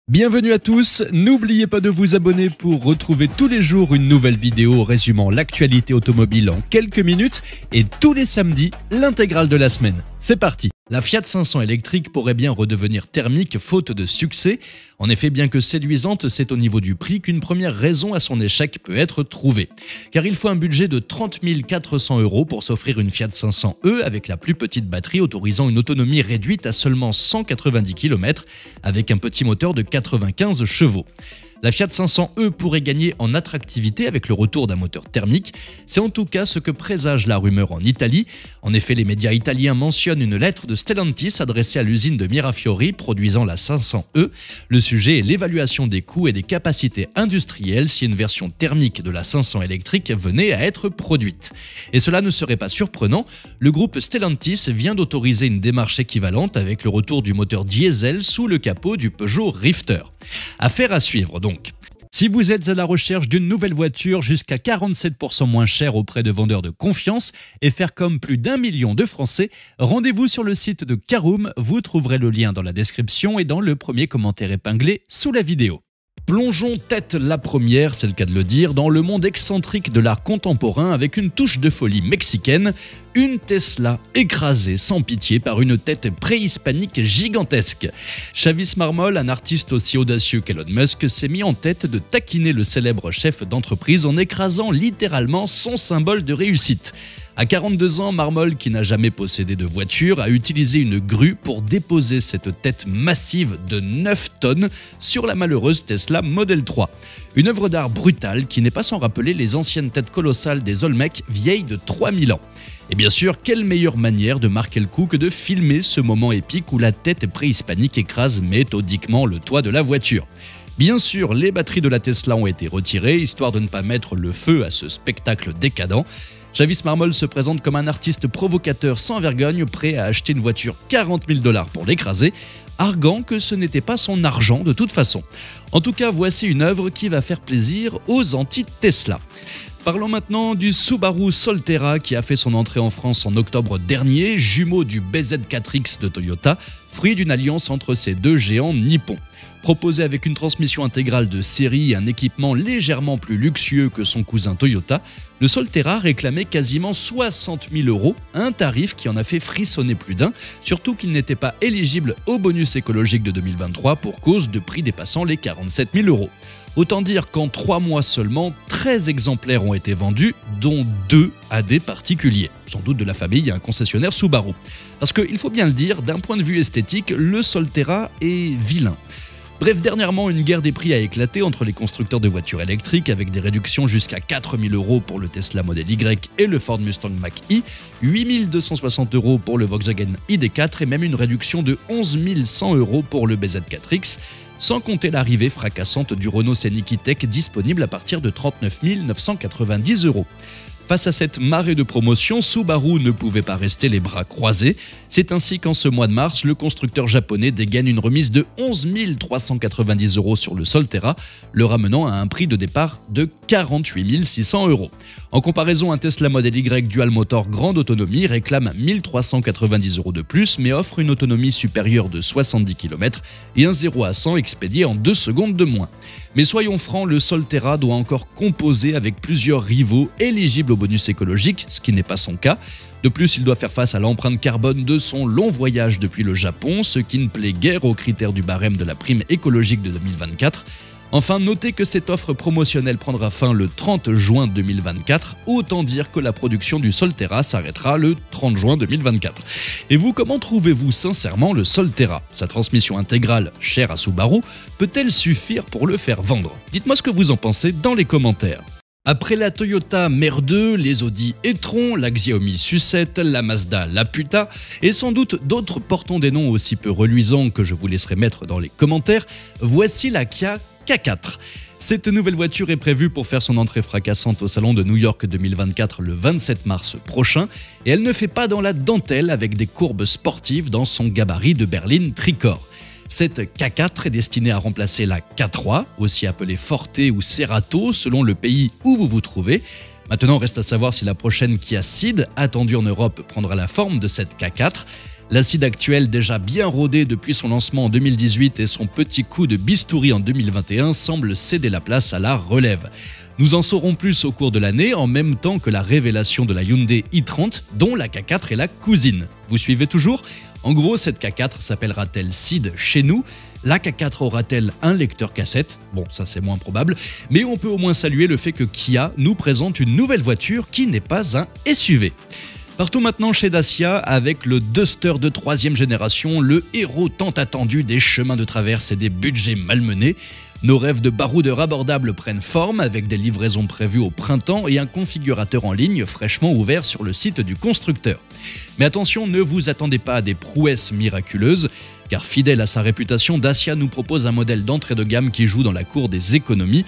Bienvenue à tous, n'oubliez pas de vous abonner pour retrouver tous les jours une nouvelle vidéo résumant l'actualité automobile en quelques minutes et tous les samedis, l'intégrale de la semaine. C'est parti! La Fiat 500 électrique pourrait bien redevenir thermique faute de succès. En effet, bien que séduisante, c'est au niveau du prix qu'une première raison à son échec peut être trouvée. Car il faut un budget de 30 400 € pour s'offrir une Fiat 500e avec la plus petite batterie autorisant une autonomie réduite à seulement 190 km avec un petit moteur de 95 chevaux. La Fiat 500e pourrait gagner en attractivité avec le retour d'un moteur thermique. C'est en tout cas ce que présage la rumeur en Italie. En effet, les médias italiens mentionnent une lettre de Stellantis adressée à l'usine de Mirafiori produisant la 500e. Le sujet est l'évaluation des coûts et des capacités industrielles si une version thermique de la 500 électrique venait à être produite. Et cela ne serait pas surprenant, le groupe Stellantis vient d'autoriser une démarche équivalente avec le retour du moteur diesel sous le capot du Peugeot Rifter. Affaire à suivre donc. Si vous êtes à la recherche d'une nouvelle voiture jusqu'à 47% moins chère auprès de vendeurs de confiance et faire comme plus d'1 million de Français, rendez-vous sur le site de Caroom, vous trouverez le lien dans la description et dans le premier commentaire épinglé sous la vidéo. Plongeons tête la première, c'est le cas de le dire, dans le monde excentrique de l'art contemporain avec une touche de folie mexicaine, une Tesla écrasée sans pitié par une tête préhispanique gigantesque. Chavis Marmol, un artiste aussi audacieux qu'Elon Musk, s'est mis en tête de taquiner le célèbre chef d'entreprise en écrasant littéralement son symbole de réussite. À 42 ans, Marmol, qui n'a jamais possédé de voiture, a utilisé une grue pour déposer cette tête massive de 9 tonnes sur la malheureuse Tesla Model 3. Une œuvre d'art brutale qui n'est pas sans rappeler les anciennes têtes colossales des Olmec vieilles de 3000 ans. Et bien sûr, quelle meilleure manière de marquer le coup que de filmer ce moment épique où la tête préhispanique écrase méthodiquement le toit de la voiture. Bien sûr, les batteries de la Tesla ont été retirées, histoire de ne pas mettre le feu à ce spectacle décadent. Chavis Marmol se présente comme un artiste provocateur sans vergogne, prêt à acheter une voiture 40 000 $ pour l'écraser, arguant que ce n'était pas son argent de toute façon. En tout cas, voici une œuvre qui va faire plaisir aux anti-Tesla. Parlons maintenant du Subaru Solterra qui a fait son entrée en France en octobre dernier, jumeau du BZ4X de Toyota, fruit d'une alliance entre ces deux géants nippons. Proposé avec une transmission intégrale de série et un équipement légèrement plus luxueux que son cousin Toyota, le Solterra réclamait quasiment 60 000 €, un tarif qui en a fait frissonner plus d'un, surtout qu'il n'était pas éligible au bonus écologique de 2023 pour cause de prix dépassant les 47 000 €. Autant dire qu'en 3 mois seulement, 13 exemplaires ont été vendus, dont 2 à des particuliers, sans doute de la famille à un concessionnaire Subaru. Parce qu'il faut bien le dire, d'un point de vue esthétique, le Solterra est vilain. Bref, dernièrement, une guerre des prix a éclaté entre les constructeurs de voitures électriques avec des réductions jusqu'à 4 000 € pour le Tesla Model Y et le Ford Mustang Mach-E, 8 260 € pour le Volkswagen ID4 et même une réduction de 11 100 € pour le BZ4X, sans compter l'arrivée fracassante du Renault Scenic E-Tech disponible à partir de 39 990 €. Face à cette marée de promotion, Subaru ne pouvait pas rester les bras croisés. C'est ainsi qu'en ce mois de mars, le constructeur japonais dégaine une remise de 11 390 € sur le Solterra, le ramenant à un prix de départ de 48 600 €. En comparaison, un Tesla Model Y Dual Motor grande autonomie réclame 1 390 € de plus, mais offre une autonomie supérieure de 70 km et un 0 à 100 expédié en 2 secondes de moins. Mais soyons francs, le Solterra doit encore composer avec plusieurs rivaux éligibles au bonus écologique, ce qui n'est pas son cas. De plus, il doit faire face à l'empreinte carbone de son long voyage depuis le Japon, ce qui ne plaît guère aux critères du barème de la prime écologique de 2024. Enfin, notez que cette offre promotionnelle prendra fin le 30 juin 2024, autant dire que la production du Solterra s'arrêtera le 30 juin 2024. Et vous, comment trouvez-vous sincèrement le Solterra? Sa transmission intégrale, chère à Subaru, peut-elle suffire pour le faire vendre? Dites-moi ce que vous en pensez dans les commentaires. Après la Toyota Mer2, les Audi e-tron, la Xiaomi Sucette, la Mazda Laputa et sans doute d'autres portant des noms aussi peu reluisants que je vous laisserai mettre dans les commentaires, voici la Kia K4. Cette nouvelle voiture est prévue pour faire son entrée fracassante au salon de New York 2024 le 27 mars prochain et elle ne fait pas dans la dentelle avec des courbes sportives dans son gabarit de berline tricorps. Cette K4 est destinée à remplacer la K3, aussi appelée Forte ou Cerato selon le pays où vous vous trouvez. Maintenant, reste à savoir si la prochaine Kia Ceed, attendue en Europe, prendra la forme de cette K4. L'acide actuel, déjà bien rodé depuis son lancement en 2018 et son petit coup de bistouri en 2021, semble céder la place à la relève. Nous en saurons plus au cours de l'année, en même temps que la révélation de la Hyundai i30, dont la K4 est la cousine. Vous suivez toujours ? En gros, cette K4 s'appellera-t-elle Ceed chez nous ? La K4 aura-t-elle un lecteur cassette ? Bon, ça c'est moins probable, mais on peut au moins saluer le fait que Kia nous présente une nouvelle voiture qui n'est pas un SUV. Partout maintenant chez Dacia avec le Duster de 3e génération, le héros tant attendu des chemins de traverse et des budgets malmenés. Nos rêves de baroudeurs abordables prennent forme avec des livraisons prévues au printemps et un configurateur en ligne fraîchement ouvert sur le site du constructeur. Mais attention, ne vous attendez pas à des prouesses miraculeuses, car fidèle à sa réputation, Dacia nous propose un modèle d'entrée de gamme qui joue dans la cour des économies.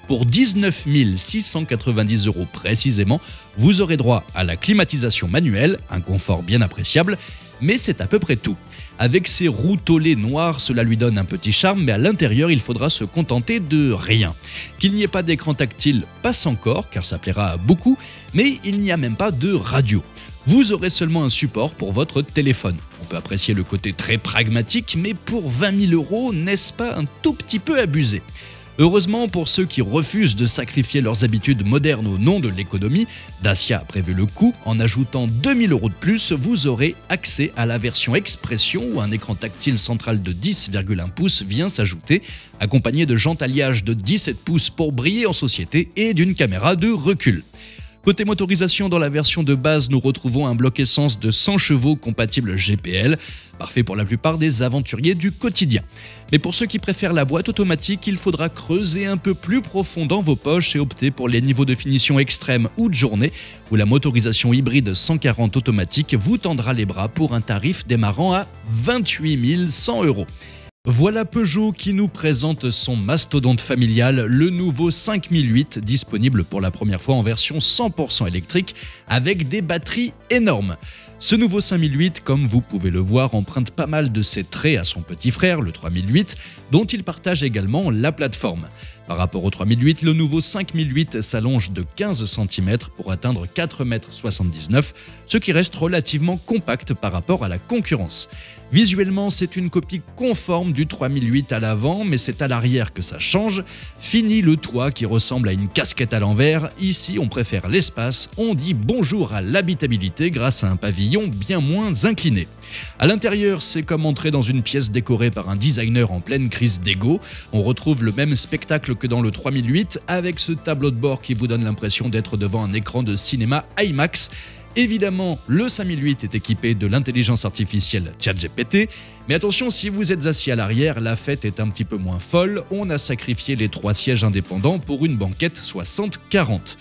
Pour 19 690 € précisément, vous aurez droit à la climatisation manuelle, un confort bien appréciable, mais c'est à peu près tout. Avec ses roues tôlées noires, cela lui donne un petit charme, mais à l'intérieur, il faudra se contenter de rien. Qu'il n'y ait pas d'écran tactile passe encore, car ça plaira à beaucoup, mais il n'y a même pas de radio. Vous aurez seulement un support pour votre téléphone. On peut apprécier le côté très pragmatique, mais pour 20 000 €, n'est-ce pas un tout petit peu abusé ? Heureusement pour ceux qui refusent de sacrifier leurs habitudes modernes au nom de l'économie, Dacia a prévu le coup. En ajoutant 2 000 € de plus, vous aurez accès à la version Expression où un écran tactile central de 10,1 pouces vient s'ajouter, accompagné de jantes alliage de 17 pouces pour briller en société et d'une caméra de recul. Côté motorisation, dans la version de base, nous retrouvons un bloc essence de 100 chevaux compatible GPL, parfait pour la plupart des aventuriers du quotidien. Mais pour ceux qui préfèrent la boîte automatique, il faudra creuser un peu plus profond dans vos poches et opter pour les niveaux de finition extrême ou de journée, où la motorisation hybride 140 automatique vous tendra les bras pour un tarif démarrant à 28 100 €. Voilà Peugeot qui nous présente son mastodonte familial, le nouveau 5008, disponible pour la première fois en version 100% électrique avec des batteries énormes. Ce nouveau 5008, comme vous pouvez le voir, emprunte pas mal de ses traits à son petit frère, le 3008, dont il partage également la plateforme. Par rapport au 3008, le nouveau 5008 s'allonge de 15 cm pour atteindre 4,79 m, ce qui reste relativement compact par rapport à la concurrence. Visuellement, c'est une copie conforme du 3008 à l'avant, mais c'est à l'arrière que ça change. Fini le toit qui ressemble à une casquette à l'envers, ici on préfère l'espace, on dit bonjour à l'habitabilité grâce à un pavillon bien moins incliné. À l'intérieur, c'est comme entrer dans une pièce décorée par un designer en pleine crise d'ego. On retrouve le même spectacle que dans le 3008 avec ce tableau de bord qui vous donne l'impression d'être devant un écran de cinéma IMAX. Évidemment, le 5008 est équipé de l'intelligence artificielle ChatGPT, mais attention, si vous êtes assis à l'arrière, la fête est un petit peu moins folle. On a sacrifié les 3 sièges indépendants pour une banquette 60-40.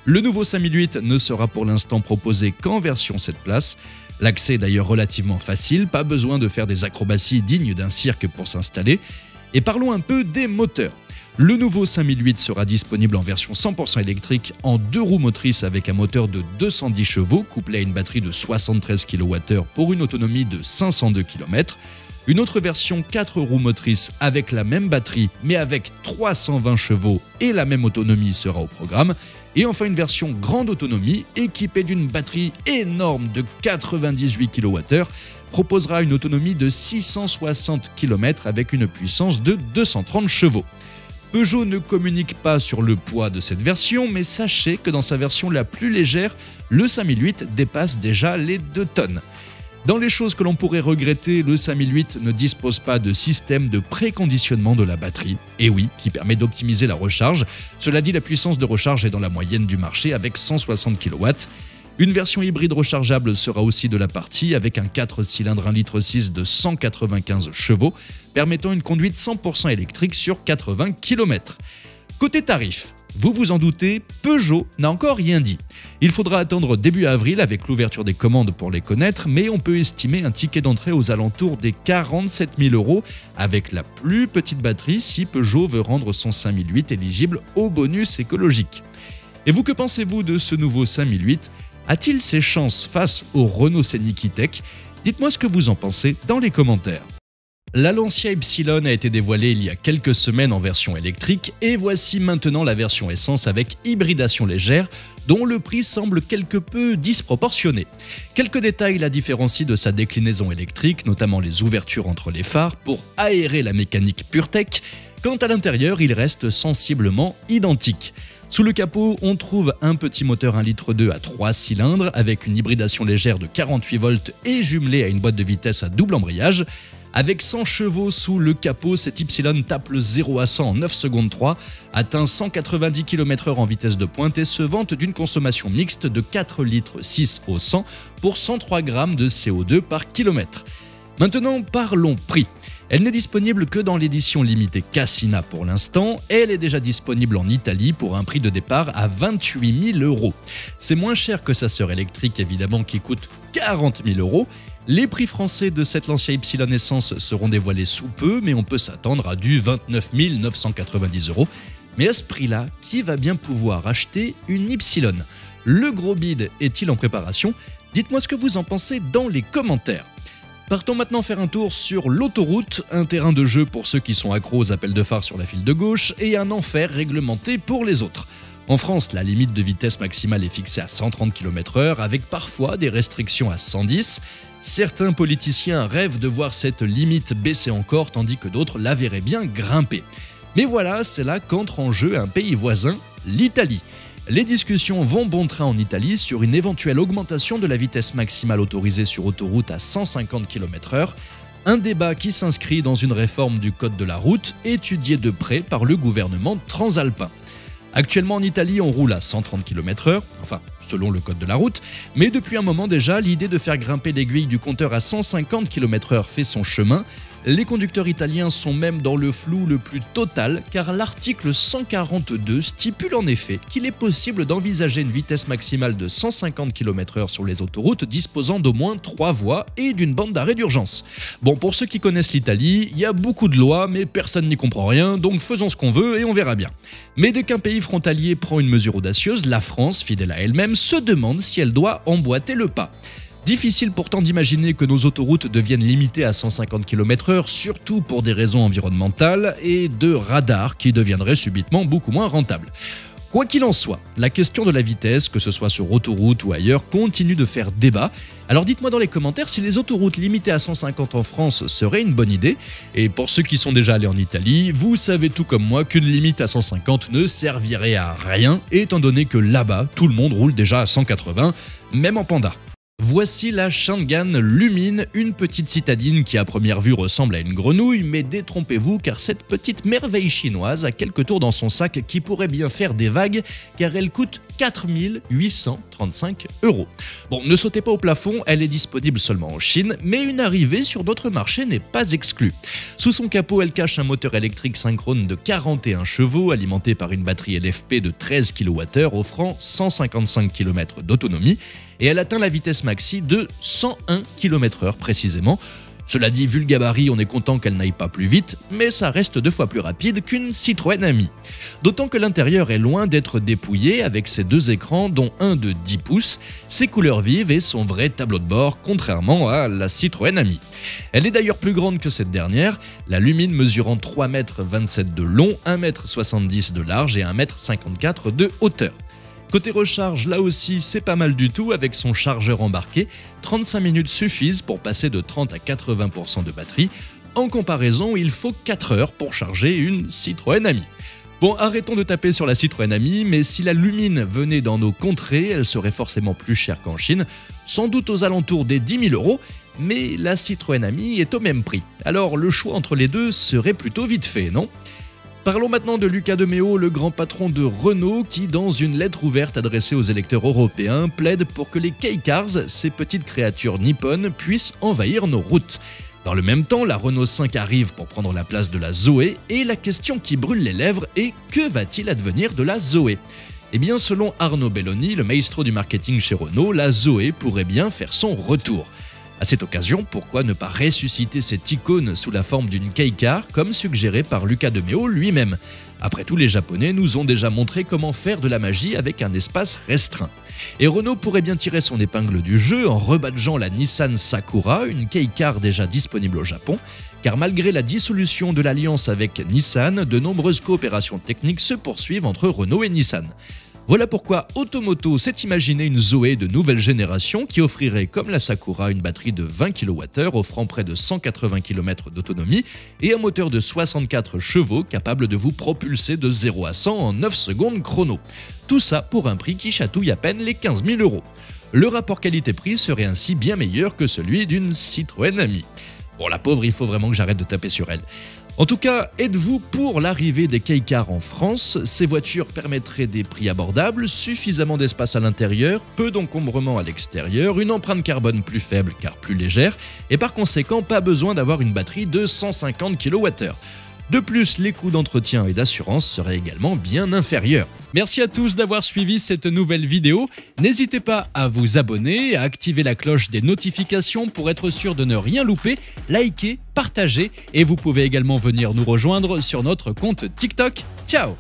Le nouveau 5008 ne sera pour l'instant proposé qu'en version 7 places. L'accès est d'ailleurs relativement facile, pas besoin de faire des acrobaties dignes d'un cirque pour s'installer. Et parlons un peu des moteurs. Le nouveau 5008 sera disponible en version 100% électrique en 2 roues motrices avec un moteur de 210 chevaux couplé à une batterie de 73 kWh pour une autonomie de 502 km. Une autre version 4 roues motrices avec la même batterie mais avec 320 chevaux et la même autonomie sera au programme. Et enfin une version grande autonomie équipée d'une batterie énorme de 98 kWh proposera une autonomie de 660 km avec une puissance de 230 chevaux. Peugeot ne communique pas sur le poids de cette version, mais sachez que dans sa version la plus légère, le 5008 dépasse déjà les 2 tonnes. Dans les choses que l'on pourrait regretter, le 5008 ne dispose pas de système de préconditionnement de la batterie, et oui, qui permet d'optimiser la recharge. Cela dit, la puissance de recharge est dans la moyenne du marché avec 160 kW. Une version hybride rechargeable sera aussi de la partie avec un 4 cylindres 1,6 litre de 195 chevaux, permettant une conduite 100% électrique sur 80 km. Côté tarif, vous vous en doutez, Peugeot n'a encore rien dit. Il faudra attendre début avril avec l'ouverture des commandes pour les connaître, mais on peut estimer un ticket d'entrée aux alentours des 47 000 € avec la plus petite batterie si Peugeot veut rendre son 5008 éligible au bonus écologique. Et vous, que pensez-vous de ce nouveau 5008 ? A-t-il ses chances face au Renault Scénic E-Tech ? Dites-moi ce que vous en pensez dans les commentaires. La Lancia Ypsilon a été dévoilée il y a quelques semaines en version électrique et voici maintenant la version essence avec hybridation légère dont le prix semble quelque peu disproportionné. Quelques détails la différencient de sa déclinaison électrique, notamment les ouvertures entre les phares pour aérer la mécanique PureTech. Quant à l'intérieur, il reste sensiblement identique. Sous le capot, on trouve un petit moteur 1,2 litre à 3 cylindres avec une hybridation légère de 48 volts et jumelée à une boîte de vitesse à double embrayage. Avec 100 chevaux sous le capot, cet Ypsilon tape le 0 à 100 en 9 secondes 3, atteint 190 km/h en vitesse de pointe et se vante d'une consommation mixte de 4,6 litres au 100 pour 103 grammes de CO2 par kilomètre. Maintenant, parlons prix. Elle n'est disponible que dans l'édition limitée Cassina pour l'instant. Elle est déjà disponible en Italie pour un prix de départ à 28 000 €. C'est moins cher que sa sœur électrique évidemment qui coûte 40 000 €. Les prix français de cette Lancia Ypsilon Essence seront dévoilés sous peu, mais on peut s'attendre à du 29 990 €. Mais à ce prix-là, qui va bien pouvoir acheter une Ypsilon? Le gros bid est-il en préparation? Dites-moi ce que vous en pensez dans les commentaires. Partons maintenant faire un tour sur l'autoroute, un terrain de jeu pour ceux qui sont accros aux appels de phare sur la file de gauche et un enfer réglementé pour les autres. En France, la limite de vitesse maximale est fixée à 130 km/h avec parfois des restrictions à 110. Certains politiciens rêvent de voir cette limite baisser encore tandis que d'autres la verraient bien grimper. Mais voilà, c'est là qu'entre en jeu un pays voisin, l'Italie. Les discussions vont bon train en Italie sur une éventuelle augmentation de la vitesse maximale autorisée sur autoroute à 150 km/h, un débat qui s'inscrit dans une réforme du code de la route étudiée de près par le gouvernement transalpin. Actuellement en Italie, on roule à 130 km/h, enfin selon le code de la route, mais depuis un moment déjà, l'idée de faire grimper l'aiguille du compteur à 150 km/h fait son chemin. Les conducteurs italiens sont même dans le flou le plus total car l'article 142 stipule en effet qu'il est possible d'envisager une vitesse maximale de 150 km/h sur les autoroutes disposant d'au moins 3 voies et d'une bande d'arrêt d'urgence. Bon, pour ceux qui connaissent l'Italie, il y a beaucoup de lois mais personne n'y comprend rien, donc faisons ce qu'on veut et on verra bien. Mais dès qu'un pays frontalier prend une mesure audacieuse, la France, fidèle à elle-même, se demande si elle doit emboîter le pas. Difficile pourtant d'imaginer que nos autoroutes deviennent limitées à 150 km/h, surtout pour des raisons environnementales et de radars qui deviendraient subitement beaucoup moins rentables. Quoi qu'il en soit, la question de la vitesse, que ce soit sur autoroute ou ailleurs, continue de faire débat. Alors dites-moi dans les commentaires si les autoroutes limitées à 150 en France seraient une bonne idée. Et pour ceux qui sont déjà allés en Italie, vous savez tout comme moi qu'une limite à 150 ne servirait à rien, étant donné que là-bas, tout le monde roule déjà à 180, même en panda. Voici la Shangan Lumine, une petite citadine qui à première vue ressemble à une grenouille, mais détrompez-vous car cette petite merveille chinoise a quelques tours dans son sac qui pourraient bien faire des vagues car elle coûte 4 835 €. Bon, ne sautez pas au plafond, elle est disponible seulement en Chine, mais une arrivée sur d'autres marchés n'est pas exclue. Sous son capot, elle cache un moteur électrique synchrone de 41 chevaux alimenté par une batterie LFP de 13 kWh offrant 155 km d'autonomie. Et elle atteint la vitesse maxi de 101 km/h précisément. Cela dit, vu le gabarit, on est content qu'elle n'aille pas plus vite, mais ça reste 2 fois plus rapide qu'une Citroën Ami. D'autant que l'intérieur est loin d'être dépouillé avec ses 2 écrans, dont un de 10 pouces, ses couleurs vives et son vrai tableau de bord, contrairement à la Citroën Ami. Elle est d'ailleurs plus grande que cette dernière, la Lumine mesurant 3,27 m de long, 1,70 m de large et 1,54 m de hauteur. Côté recharge, là aussi, c'est pas mal du tout avec son chargeur embarqué. 35 minutes suffisent pour passer de 30 à 80% de batterie. En comparaison, il faut 4 heures pour charger une Citroën Ami. Bon, arrêtons de taper sur la Citroën Ami, mais si la Lumine venait dans nos contrées, elle serait forcément plus chère qu'en Chine, sans doute aux alentours des 10 000 €, mais la Citroën Ami est au même prix. Alors le choix entre les deux serait plutôt vite fait, non ? Parlons maintenant de Luca de Meo, le grand patron de Renault, qui, dans une lettre ouverte adressée aux électeurs européens, plaide pour que les K-Cars, ces petites créatures nippones, puissent envahir nos routes. Dans le même temps, la Renault 5 arrive pour prendre la place de la Zoé, et la question qui brûle les lèvres est « que va-t-il advenir de la Zoé ?» Eh bien, selon Arnaud Belloni, le maestro du marketing chez Renault, la Zoé pourrait bien faire son retour. À cette occasion, pourquoi ne pas ressusciter cette icône sous la forme d'une K-Car, comme suggéré par Luca de Meo lui-même? Après tout, les Japonais nous ont déjà montré comment faire de la magie avec un espace restreint. Et Renault pourrait bien tirer son épingle du jeu en rebadgeant la Nissan Sakura, une K-Car déjà disponible au Japon. car malgré la dissolution de l'alliance avec Nissan, de nombreuses coopérations techniques se poursuivent entre Renault et Nissan. Voilà pourquoi Automoto s'est imaginé une Zoé de nouvelle génération qui offrirait comme la Sakura une batterie de 20 kWh offrant près de 180 km d'autonomie et un moteur de 64 chevaux capable de vous propulser de 0 à 100 en 9 secondes chrono. Tout ça pour un prix qui chatouille à peine les 15 000 €. Le rapport qualité-prix serait ainsi bien meilleur que celui d'une Citroën Ami. Bon, la pauvre, il faut vraiment que j'arrête de taper sur elle. En tout cas, êtes-vous pour l'arrivée des Kei-Car en France? Ces voitures permettraient des prix abordables, suffisamment d'espace à l'intérieur, peu d'encombrement à l'extérieur, une empreinte carbone plus faible car plus légère, et par conséquent pas besoin d'avoir une batterie de 150 kWh. De plus, les coûts d'entretien et d'assurance seraient également bien inférieurs. Merci à tous d'avoir suivi cette nouvelle vidéo. N'hésitez pas à vous abonner, à activer la cloche des notifications pour être sûr de ne rien louper, liker, partager et vous pouvez également venir nous rejoindre sur notre compte TikTok. Ciao!